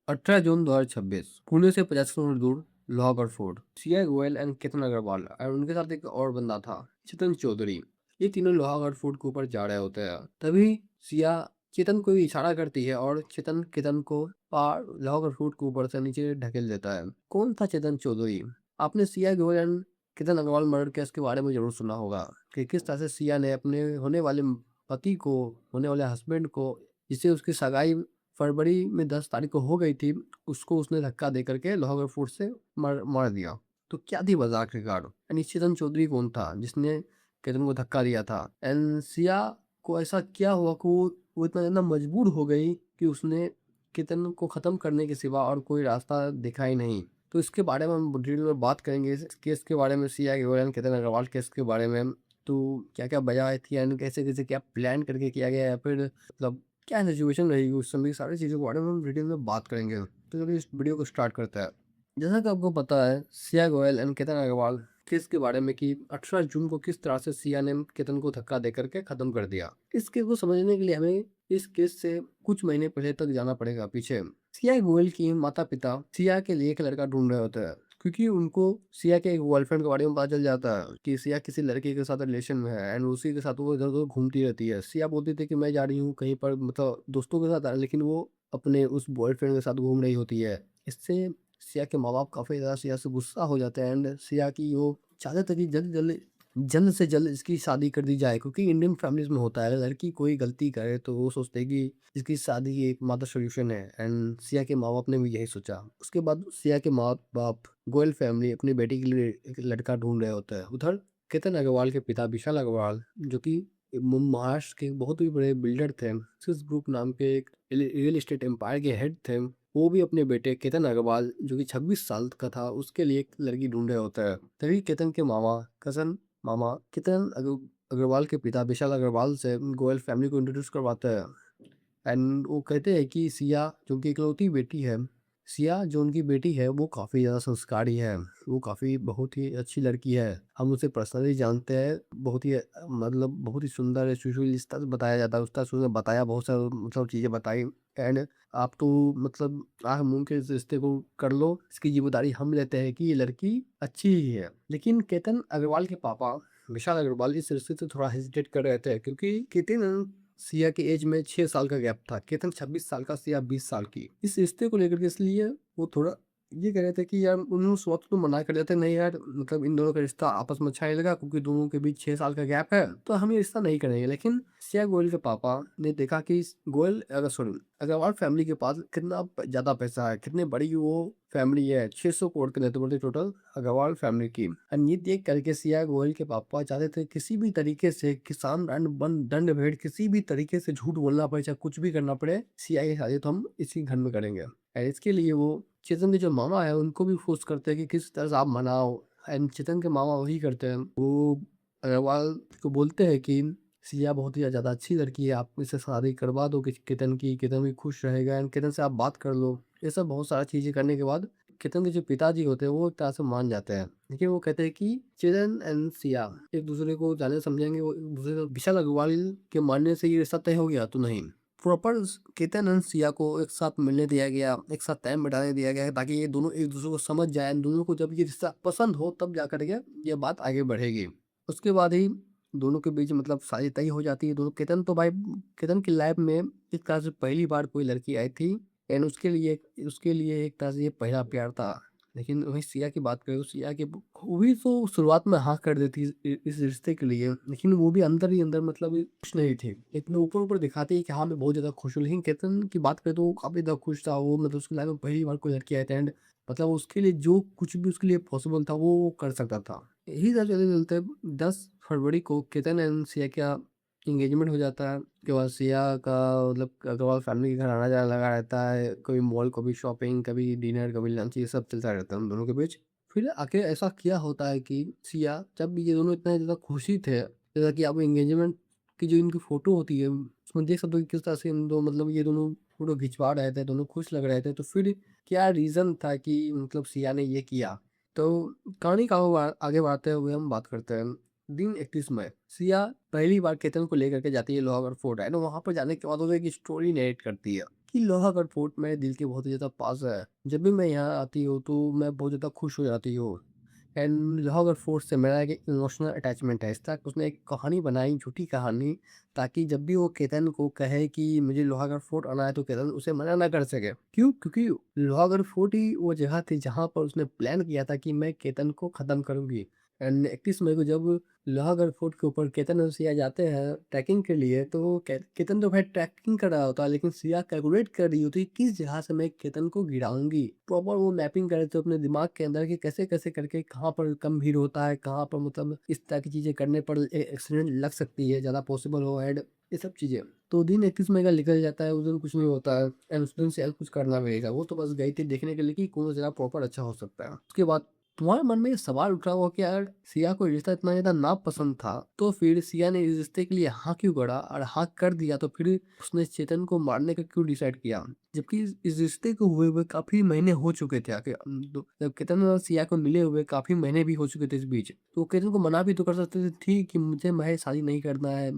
18 जून 2026 पुणे से 50 किलोमीटर दूर Lohagarh fort. Siya Goyal and Ketan Agarwal और उनके साथ एक और बंदा था, चेतन चौधरी। ये तीनों लोहागढ़ फोर्ट के ऊपर जा रहे होते हैं। तभी सिया चेतन को इशारा करती है और चेतन केतन को पार लोहागढ़ फोर्ट के ऊपर से नीचे ढकेल देता है। कौन था चेतन चौधरी? आपने Siya Goyal and Ketan Agarwal murder case के बारे में जरूर सुना होगा कि किस तरह से सिया ने अपने होने वाले पति को, होने वाले हस्बैंड को, जिससे उसकी सगाई फरवरी में 10 तारीख को हो गई थी, उसको उसने धक्का दे करके लोहागढ़ फोर्ट से मार मार दिया। तो क्या थी वजह आखिरकार? यानी चेतन चौधरी कौन था जिसने केतन को धक्का दिया था? एंड सिया को ऐसा क्या हुआ कि वो इतना ज़्यादा मजबूर हो गई कि उसने केतन को ख़त्म करने के सिवा और कोई रास्ता देखा ही नहीं। तो इसके बारे में हम डिटेल में बात करेंगे, इस केस के बारे में, सिया के केतन अग्रवाल केस के बारे में। तो क्या-क्या वजह थी एंड कैसे-कैसे क्या प्लान करके किया गया या फिर मतलब क्या सिचुएशन रहेगी उस समय, सारी चीज़ों के बारे में हम डिटेल में बात करेंगे। तो चलिए इस वीडियो को स्टार्ट करते हैं। जैसा कि आपको पता है, सिया गोयल एंड केतन अग्रवाल केस के बारे में कि 18 जून को किस तरह से सिया ने केतन को धक्का दे करके खत्म कर दिया। इस केस को समझने के लिए हमें इस केस से कुछ महीने पहले तक जाना पड़ेगा पीछे। सिया गोयल की माता पिता सिया के लिए एक लड़का ढूंढ रहे होते हैं, क्योंकि उनको सिया के एक गर्लफ्रेंड के बारे में पता चल जाता है कि सिया किसी लड़के के साथ रिलेशन में है एंड उसी के साथ वो इधर उधर घूमती रहती है। सिया बोलती थी कि मैं जा रही हूँ कहीं पर, मतलब दोस्तों के साथ, लेकिन वो अपने उस बॉयफ्रेंड के साथ घूम रही होती है। इससे सिया के माँ बाप काफ़ी ज़्यादा सिया से गुस्सा हो जाते हैं एंड सिया की वो चाहते थे कि जल्द से जल्द इसकी शादी कर दी जाए, क्योंकि इंडियन फैमिलीज में होता है, अगर लड़की कोई गलती करे तो वो सोचते हैं कि इसकी शादी एकमात्र सॉल्यूशन है। एंड सिया के माँ बाप ने भी यही सोचा। उसके बाद सिया के माँ बाप, गोयल फैमिली, अपनी बेटी के लिए एक लड़का ढूंढ रहे होते हैं। उधर केतन अग्रवाल के पिता विशाल अग्रवाल, जो कि महाराष्ट्र के बहुत ही बड़े बिल्डर थे, सिस ग्रुप नाम के एक रियल एस्टेट एम्पायर के हेड थे, वो भी अपने बेटे केतन अग्रवाल, जो कि 26 साल का था, उसके लिए एक लड़की ढूंढ रहे होते हैं। तभी केतन के मामा केतन अग्रवाल के पिता विशाल अग्रवाल से गोयल फैमिली को इंट्रोड्यूस करवाते हैं। एंड वो कहते हैं कि सिया जो उनकी इकलौती बेटी है, सिया जो उनकी बेटी है, वो काफ़ी ज़्यादा संस्कारी है, वो काफ़ी बहुत ही अच्छी लड़की है। हम उसे पर्सनली जानते हैं, बहुत ही मतलब बहुत ही सुंदर है, सुशील इस तरह से बताया जाता है, उस तरह से उसने बताया, बहुत सारी मतलब चीज़ें बताई। एंड आप तो मतलब आँख मूंद के इस रिश्ते को कर लो, इसकी जिम्मेदारी हम लेते हैं कि ये लड़की अच्छी ही है। लेकिन केतन अग्रवाल के पापा विशाल अग्रवाल इस रिश्ते से थोड़ा हेजिटेट कर रहे थे, क्योंकि केतन सिया के एज में 6 साल का गैप था। केतन 26 साल का, सिया 20 साल की। इस रिश्ते को लेकर के इसलिए वो थोड़ा ये कह रहे थे कि यार, उन्होंने शुरुआत तो मना कर दिया था, नहीं यार, मतलब इन दोनों का रिश्ता आपस में अच्छा नहीं लगा, क्योंकि दोनों के बीच 6 साल का गैप है, तो हम ये रिश्ता नहीं करेंगे। लेकिन सिया गोयल के पापा ने देखा कि गोयल अगर सॉरी अग्रवाल फैमिली के पास कितना ज़्यादा पैसा है, कितनी बड़ी वो फैमिली है, 600 करोड़ की नेटवर्थ टोटल अग्रवाल फैमिली की। एंड ये देख करके सिया गोयल के पापा चाहते थे किसी भी तरीके से किसान एंड बन दंड भेड़ किसी भी तरीके से झूठ बोलना पड़े, चाहे कुछ भी करना पड़े, सिया की शादी तो हम इसी घर में करेंगे। एंड इसके लिए वो चेतन के जो मामा है उनको भी फोर्स करते हैं कि किस तरह से आप मनाओ। एंड चेतन के मामा वही करते हैं, वो अग्रवाल को बोलते हैं कि सिया बहुत ही ज़्यादा अच्छी लड़की है, आप इससे शादी करवा दो केतन की, केतन भी खुश रहेगा एंड केतन से आप बात कर लो। ये सब बहुत सारी चीज़ें करने के बाद केतन के जो पिताजी होते हैं वो एक तरह से मान जाते हैं। देखिए, वो कहते हैं कि चेतन एंड सिया एक दूसरे को जाने समझेंगे, वो एक दूसरे को, विशाल अग्रवाल के मानने से ये रिश्ता तय हो गया तो नहीं। प्रॉपर केतन एंड सिया को एक साथ मिलने दिया गया, एक साथ टाइम बिताने दिया गया, ताकि ये दोनों एक दूसरे को समझ जाए, दोनों को जब ये रिश्ता पसंद हो तब जा करके ये बात आगे बढ़ेगी। उसके बाद ही दोनों के बीच मतलब शादी तय हो जाती है। दोनों केतन तो भाई, केतन की लाइफ में इस तरह से पहली बार कोई लड़की आई थी एंड उसके लिए एक तरह से ये पहला प्यार था। लेकिन वहीं सिया की बात करें तो सिया की वो भी तो शुरुआत में हाँ कर देती इस रिश्ते के लिए, लेकिन वो भी अंदर ही अंदर मतलब खुश नहीं थी। इतना ऊपर ऊपर दिखाती है कि हाँ मैं बहुत ज़्यादा खुश हूँ, लेकिन केतन की बात करें तो वो काफ़ी ज़्यादा खुश था। वो मतलब उसकी लाइफ में पहली बार कोई लड़की आई थी एंड मतलब उसके लिए जो कुछ भी उसके लिए पॉसिबल था वो कर सकता था। यही सब चलते चलते 10 फरवरी को केतन एंड सिया का एंगेजमेंट हो जाता है। उसके बाद सिया का मतलब अग्रवाल फैमिली के घर आना जाना लगा रहता है, कभी मॉल, कभी शॉपिंग, कभी डिनर, कभी लंच, ये सब चलता रहता है उन दोनों के बीच। फिर आके ऐसा क्या होता है कि सिया, जब ये दोनों इतने ज़्यादा खुशी थे, जैसा कि आप एंगेजमेंट की जो इनकी फ़ोटो होती है उसमें देख सकते हो कि किस तरह से इन दो मतलब ये दोनों फ़ोटो खिंचवा रहे थे, दोनों खुश लग रहे थे। तो फिर क्या रीज़न था कि मतलब सिया ने ये किया? तो कहानी का आगे बढ़ाते हुए हम बात करते हैं। दिन 31 मई, सिया पहली बार केतन को लेकर के जाती है लोहागढ़ फोर्ट एंड वहाँ पर जाने के बाद वो एक स्टोरी नरेट करती है कि लोहागढ़ फोर्ट मेरे दिल के बहुत ही ज़्यादा पास है। जब भी मैं यहाँ आती हूँ तो मैं बहुत ज़्यादा खुश हो जाती हूँ। एंड लोहागढ़ फोर्ट से मेरा एक इमोशनल अटैचमेंट है। इस तरह उसने एक कहानी बनाई, झूठी कहानी, ताकि जब भी वो केतन को कहे कि मुझे लोहागढ़ फोर्ट आना है तो केतन उसे मना ना कर सके। क्यों? क्योंकि लोहागढ़ फोर्ट ही वो जगह थी जहाँ पर उसने प्लान किया था कि मैं केतन को ख़त्म करूँगी। एंड 31 मई को जब लोहागढ़ फोर्ट के ऊपर केतन और सिया जाते हैं ट्रैकिंग के लिए, तो केतन तो भाई ट्रैकिंग कर रहा होता है, लेकिन सिया कैलकुलेट कर रही होती है किस जगह से मैं केतन को गिराऊंगी। प्रॉपर वो मैपिंग कर रहे थे अपने दिमाग के अंदर कि कैसे कैसे करके कहाँ पर कम भीड़ होता है, कहाँ पर मतलब इस तरह की चीजें करने पर एक्सीडेंट लग सकती है, ज्यादा पॉसिबल हो। एंड ये सब चीजें तो दिन 31 मई का निकल जाता है, उस दिन कुछ नहीं होता है। एंड उस दिन से कुछ करना पड़ेगा, वो तो बस गई थी देखने के लिए कि कौन सा जगह प्रॉपर अच्छा हो सकता है। उसके बाद तुम्हारे मन में ये सवाल उठ रहा होगा कि यार सिया को रिश्ता इतना ज़्यादा नापसंद था, तो फिर सिया ने इस रिश्ते के लिए हाँ क्यों करा? और हाँ कर दिया तो फिर उसने चेतन को मारने का क्यों डिसाइड किया? जबकि इस रिश्ते को हुए हुए काफ़ी महीने हो चुके थे आके जब केतन और सिया को मिले हुए काफ़ी महीने भी हो चुके थे इस बीच। तो केतन को मना भी तो कर सकते थे कि मुझे मैं शादी नहीं करना है।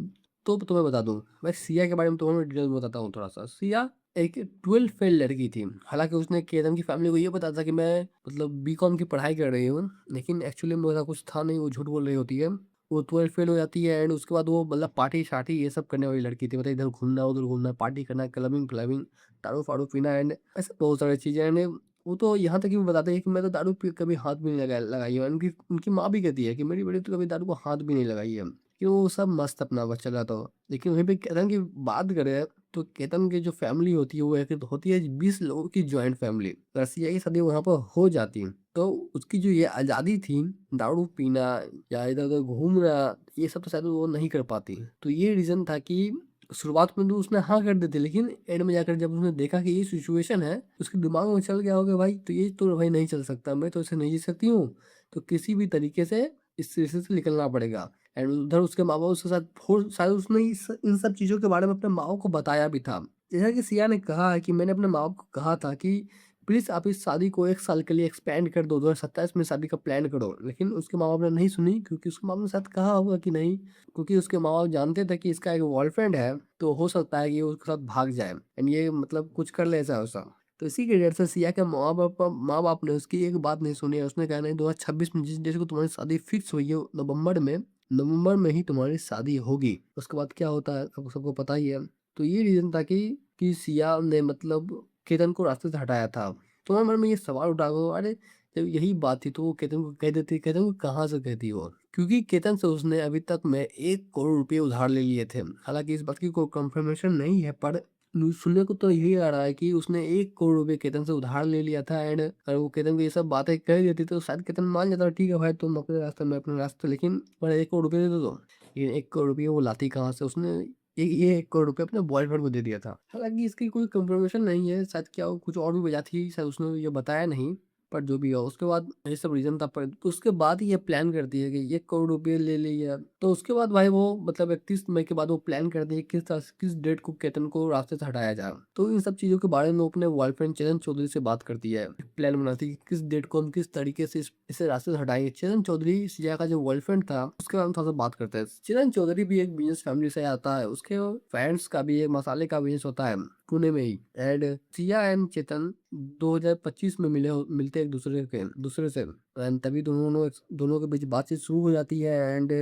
तो तुम्हें बता दूँ, मैं सिया के बारे में तुम्हें डिटेल में बताता हूँ थोड़ा-सा। सिया एक 12th फेल लड़की थी। हालाँकि उसने केतन की फैमिली को ये बताया था कि मैं मतलब बीकॉम की पढ़ाई कर रही हूँ, लेकिन एक्चुअली में ऐसा कुछ था नहीं, वो झूठ बोल रही होती है। वो 12th फेल हो जाती है एंड उसके बाद वो मतलब पार्टी-शार्टी ये सब करने वाली लड़की थी। मतलब इधर घूमना, उधर घूमना, पार्टी करना, क्लबिंग-फ्लबिंग, दारू-फारू पीना एंड ऐसे बहुत सारी चीज़ें। एंड वो तो यहाँ तक कि वो बताते हैं कि मैं तो दारू पी कभी हाथ भी नहीं लगाई है। उनकी उनकी माँ भी कहती है कि मेरी बेटी तो कभी दारू को हाथ भी नहीं लगाई है, कि वो सब मस्त अपना बस चल रहा था। लेकिन वहीं पे केतन की बात करें तो केतन की जो फैमिली होती है वो एक होती है 20 लोगों की जॉइंट फैमिली। रसिया की शादी वहाँ पर हो जाती है, तो उसकी जो ये आज़ादी थी, दारू पीना या इधर-उधर घूमना, ये सब तो शायद वो नहीं कर पाती। तो ये रीज़न था कि शुरुआत में तो उसने हाँ कर दी थी, लेकिन एंड में जाकर जब उसने देखा कि ये सिचुएशन है, उसके दिमाग में चल गया होगा भाई तो ये तो भाई नहीं चल सकता, मैं तो ऐसे नहीं जी सकती हूँ। तो किसी भी तरीके से इस रिश्ते से निकलना पड़ेगा। एंड उधर उसके माँ-बाप उसके साथ फोर्स शायद उसने इन सब चीज़ों के बारे में अपने माँ-बाप को बताया भी था। जैसा कि सिया ने कहा है कि मैंने अपने माँ-बाप को कहा था कि प्लीज़ आप इस शादी को 1 साल के लिए एक्सपेंड कर दो, 2027 में शादी का प्लान करो। लेकिन उसके माँ-बाप ने नहीं सुनी, क्योंकि उसके माँ-बाप ने शायद कहा होगा कि नहीं, क्योंकि उसके माँ-बाप जानते थे कि इसका एक बॉयफ्रेंड है, तो हो सकता है कि वो उसके साथ भाग जाए एंड ये मतलब कुछ कर ले ऐसा-वैसा। तो इसी के डर से सिया के माँ-बाप ने उसकी एक बात नहीं सुनी है। उसने कहा नहीं, 2026 में जिस डेट को तुम्हारी शादी फिक्स हुई है नवंबर में ही तुम्हारी शादी होगी। उसके बाद क्या होता है सबको सबको पता ही है। तो ये रीज़न था कि सिया ने मतलब केतन को रास्ते से हटाया था। तो मेरे मन में ये सवाल उठा हो, अरे जब यही बात थी तो वो केतन को कह देती, केतन को कहाँ से कहती वो? क्योंकि केतन से उसने अभी तक में 1 करोड़ रुपए उधार ले लिए थे। हालाँकि इस बात की कोई कन्फर्मेशन नहीं है, पर न्यूज़ सुनने को तो यही आ रहा है कि उसने 1 करोड़ रुपए केतन से उधार ले लिया था। एंड अगर वो केतन को ये सब बातें कह देती तो शायद केतन मान जाता, ठीक है भाई तुम अपने रास्ते मैं अपने रास्ते, लेकिन मैंने 1 करोड़ रुपए दे दो। ये 1 करोड़ रुपए वो लाती कहाँ से? उसने ये 1 करोड़ रुपए अपने बॉयफ्रेंड को दे दिया था। हालाँकि इसकी कोई कन्फर्मेशन नहीं है, शायद क्या वो कुछ और भी वजह थी, शायद उसने ये बताया नहीं। पर जो भी हो, उसके बाद ये सब रीज़न था, पर उसके बाद ये प्लान करती है कि 1 करोड़ रुपए ले लिया। तो उसके बाद भाई वो मतलब 31 मई के बाद वो प्लान करती है किस तरह से किस डेट को केतन को रास्ते से हटाया जाए। तो इन सब चीज़ों के बारे में वो अपने बॉयफ्रेंड चेतन चौधरी से बात करती है। प्लान बनाती है कि किस डेट को हम किस तरीके से इसे रास्ते से हटाएँगे। चेतन चौधरी सिया का जो बॉयफ्रेंड था, उसके बारे में थोड़ा-सा बात करते हैं। चेतन चौधरी भी एक बिज़नेस फैमिली से आता है। उसके पेरेंट्स का भी एक मसाले का बिज़नेस होता है, पुणे में ही। एंड सिया एंड चेतन 2025 में मिलते एक दूसरे से। एंड तभी दोनों के बीच बातचीत शुरू हो जाती है। एंड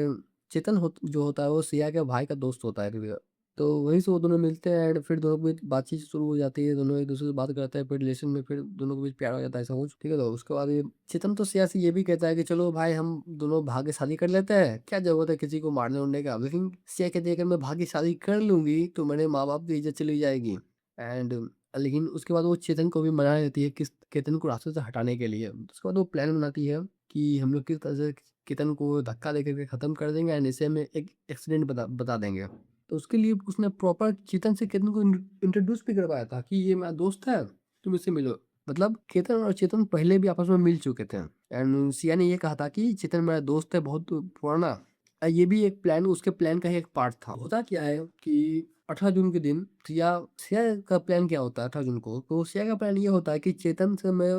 चेतन जो होता है वो सिया के भाई का दोस्त होता है। तो वहीं से वो दोनों मिलते हैं एंड फिर दोनों के बीच बातचीत शुरू हो जाती है, दोनों एक दूसरे से बात करते हैं, फिर रिलेशन में फिर दोनों के बीच प्यार हो जाता है, ऐसा कुछ, ठीक है। तो उसके बाद ये चेतन तो सिया से ये भी कहता है कि चलो भाई हम दोनों भाग के शादी कर लेते हैं, क्या जरूरत है किसी को मारने उड़ने का। लेकिन सिया कहती है अगर मैं भाग के शादी कर लूंगी तो मेरे माँ बाप की इज्जत चली जाएगी। एंड लेकिन उसके बाद वो चेतन को भी मना देती है किस केतन को रास्ते से हटाने के लिए। उसके बाद वो प्लान बनाती है कि हम लोग किस तरह से केतन को धक्का दे करके ख़त्म कर देंगे एंड इसे हमें एक एक्सीडेंट बता देंगे। तो उसके लिए उसने प्रॉपर केतन से केतन को इंट्रोड्यूस भी करवाया था कि ये मेरा दोस्त है, तुम इससे मिलो। मतलब केतन और चेतन पहले भी आपस में मिल चुके थे। एंड सिया ने ये कहा था कि चेतन मेरा दोस्त है बहुत पुराना। ये भी एक प्लान, उसके प्लान का ही एक पार्ट था। होता क्या है कि 18 जून के दिन सिया सिया का प्लान क्या होता है 18 जून को, तो सिया का प्लान ये होता है कि चेतन से मैं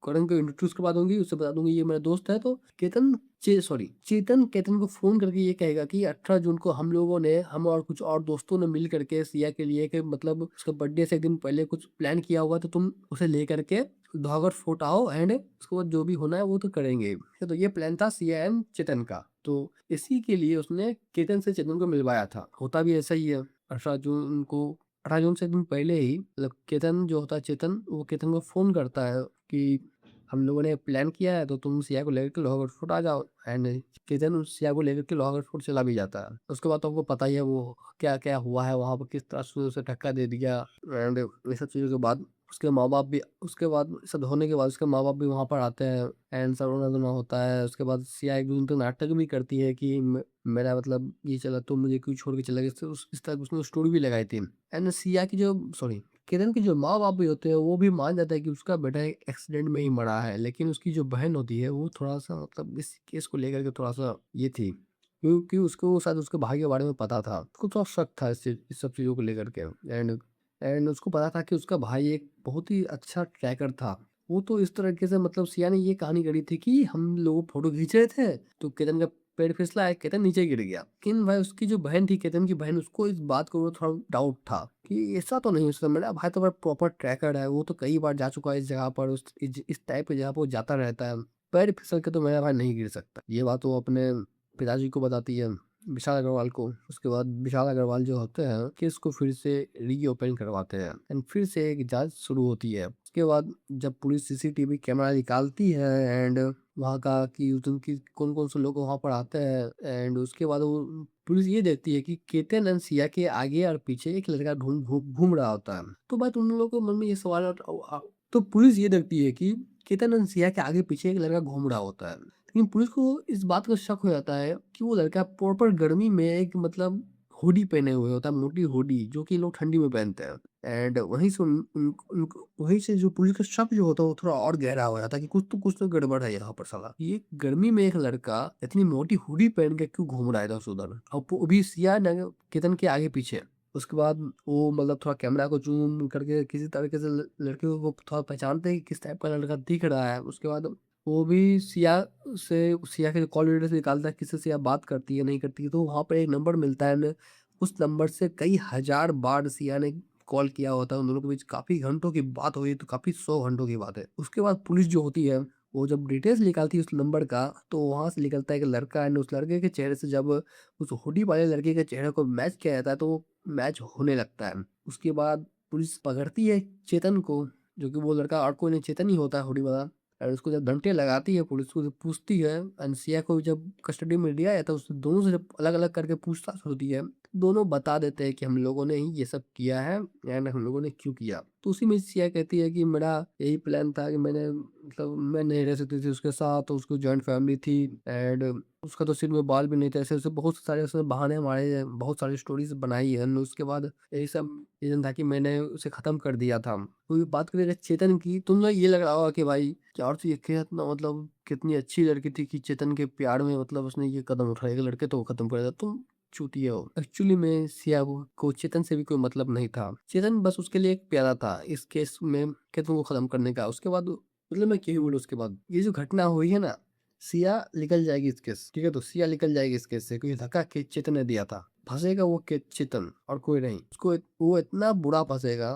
करण को इंट्रोड्यूस करवा दूँगी, उससे बता दूँगी ये मेरा दोस्त है, तो चेतन केतन को फ़ोन करके ये कहेगा कि 18 जून को हम और कुछ और दोस्तों ने मिल करके सिया के लिए कि मतलब उसके बर्थडे से 1 दिन पहले कुछ प्लान किया हुआ, तो तुम उसे लेकर के लोहागढ़ फोर्ट आओ एंड उसके बाद जो भी होना है वो तो करेंगे। तो ये प्लान था सिया एंड चेतन का। तो इसी के लिए उसने केतन से चेतन को मिलवाया था। होता भी ऐसा ही है। 18 जून को 18 जून से 1 दिन पहले ही मतलब केतन जो होता है चेतन, वो केतन को फ़ोन करता है कि हम लोगों ने प्लान किया है, तो तुम सिया को लेकर के लोहागढ़ फोर्ट आ जाओ। एंड केतन उस सिया को लेकर के लोहागढ़ फोर्ट चला भी जाता है। उसके बाद तो आपको पता ही है वो क्या-क्या हुआ है वहाँ पर, किस तरह से उसे धक्का दे दिया एंड ये सब चीज़ों के बाद उसके बाद सब होने के बाद उसके माँ-बाप भी वहाँ पर आते हैं एंड सब रोना-धोना होता है। उसके बाद सिया एक दिन तो नाटक भी करती है कि मेरा मतलब ये चला, तुम मुझे क्यों छोड़ के चले गए? इस तरह की उसने स्टोरी भी लगाई थी। एंड सिया की जो सॉरी किरण के जो माँ-बाप भी होते हैं, वो भी मान जाता है कि उसका बेटा एक एक्सीडेंट में ही मरा है। लेकिन उसकी जो बहन होती है, वो थोड़ा-सा मतलब इस केस को लेकर के थोड़ा-सा ये थी, क्योंकि उसको शायद उसके भाई के बारे में पता था। उसको थोड़ा शक था इस सब चीज़ों को लेकर के। एंड उसको पता था कि उसका भाई एक बहुत ही अच्छा ट्रैकर था। वो तो इस तरीके से मतलब सिया ने ये कहानी गढ़ी थी कि हम लोग फ़ोटो खींच रहे थे, तो केतन का पैर फिसला, केतन नीचे गिर गया। लेकिन भाई उसकी जो बहन थी, केतन की बहन, उसको इस बात को थोड़ा डाउट था कि ऐसा तो नहीं हो सकता, मेरा भाई तो बड़ा प्रॉपर ट्रैकर है, वो तो कई बार जा चुका है इस जगह पर, इस टाइप की जगह पर वो जाता रहता है। पैर फिसल के तो मेरा भाई नहीं गिर सकता। ये बात वो अपने पिताजी को बताती है, विशाल अग्रवाल को। उसके बाद विशाल अग्रवाल जो होते हैं केस को फिर से रीओपन करवाते हैं एंड फिर से एक जांच शुरू होती है। उसके बाद जब पुलिस सीसीटीवी कैमरा निकालती है एंड वहाँ का कि उस दिन की कौन-कौन से लोग वहाँ पर आते हैं एंड उसके बाद वो पुलिस ये देखती है कि केतन एंड सिया के आगे और पीछे एक लड़का ढूंढ घूम घूम रहा होता है। तो भाई तुम लोगों के मन में ये सवाल तो पुलिस ये देखती है कि केतन एंड सिया के आगे पीछे एक लड़का घूम रहा होता है। लेकिन पुलिस को इस बात का शक हो जाता है कि वो लड़का प्रॉपर गर्मी में एक मतलब हुडी पहने हुए होता है, मोटी हुडी, जो कि लोग ठंडी में पहनते हैं। एंड वहीं से उन, उन, उन, वहीं से जो पुलिस का शक जो होता है वो थोड़ा और गहरा हो जाता है कि कुछ तो गड़बड़ है यहाँ पर साला। ये गर्मी में एक लड़का इतनी मोटी हुडी पहन के क्यों घूम रहा है इधर से उधर, और वो भी सिया केतन के आगे पीछे। उसके बाद वो मतलब थोड़ा कैमरा को जूम करके किसी तरीके से लड़के को थोड़ा पहचानते हैं कि किस टाइप का लड़का दिख रहा है। उसके बाद वो भी सिया के जो कॉल डिटेल्स निकालता है, किससे सिया बात करती है, नहीं करती है, तो वहाँ पे एक नंबर मिलता है। उस नंबर से कई हज़ार बार सिया ने कॉल किया होता है, उन दोनों के बीच काफ़ी घंटों की बात हुई, तो काफ़ी 100 घंटों की बात है। उसके बाद पुलिस जो होती है, वो जब डिटेल्स निकालती है उस नंबर का, तो वहाँ से निकलता है एक लड़का एंड उस लड़के के चेहरे से जब उस हुडी वाले लड़के के चेहरे को मैच किया जाता है, तो वो मैच होने लगता है। उसके बाद पुलिस पकड़ती है चेतन को, जो कि वो लड़का और कोई नहीं चेतन ही होता है हुडी वाला। और उसको जब डंडे लगाती है पुलिस, को जब पूछती है, अनसिया को जब कस्टडी में लिया जाता है, उससे दोनों से जब अलग-अलग करके पूछताछ होती है, दोनों बता देते हैं कि हम लोगों ने ही ये सब किया है एंड हम लोगों ने क्यों किया। तो उसी में सिया कहती है कि मेरा यही प्लान था कि मैं नहीं रह सकती थी उसके साथ, तो उसको जॉइंट फैमिली थी एंड उसका तो सिर में बाल भी नहीं थे। ऐसे-ऐसे बहुत सारे उसने बहाने मारे, बहुत सारी स्टोरीज़ बनाई है। उसके बाद यही सब रीज़न था कि मैंने उसे ख़त्म कर दिया था। कोई बात करें अगर चेतन की, तो मुझे ये लग रहा होगा कि भाई यार तो ये कितना मतलब कितनी अच्छी लड़की थी कि चेतन के प्यार में मतलब उसने ये कदम उठाया, एक लड़के तो खत्म कर दिया। तुम चूतिया हो। एक्चुअली में सिया को चेतन से भी कोई मतलब नहीं था। चेतन बस उसके लिए एक प्यारा था इस केस में केतन को खत्म करने का। उसके बाद मतलब मैं क्या ही बोलूँ उसके बाद। ये जो घटना हुई है ना, सिया निकल जाएगी इस केस, ठीक है? तो सिया निकल जाएगी इस केस से, क्योंकि धक्का के चेतन ने दिया था। फँसेगा वो के चेतन और कोई नहीं। वो इतना बुरा फँसेगा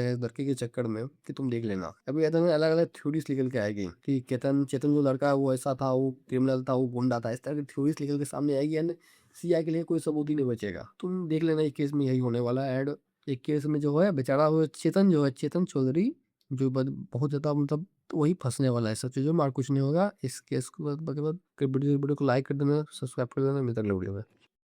इस लड़के के चक्कर में कि तुम देख लेना। अभी ऐसे में अलग-अलग थ्योरीज़ निकल के आएगी कि चेतन जो लड़का है वो ऐसा था, वो क्रिमिनल था, वो गुंडा था। इस तरह की थ्योरीज़ निकल के सामने आएगी एंड सिया के लिए कोई सबूत ही नहीं बचेगा। तुम देख लेना इस केस में यही होने वाला है। एंड एक केस में जो है बेचारा वो चेतन चौधरी, जो बहुत ज़्यादा मतलब वही फँसने वाला है सब चीज़ों में, और कुछ नहीं होगा। इस केस को बाद वीडियो को लाइक कर देना, सब्सक्राइब कर देना। मिलते हैं अगले वीडियो में।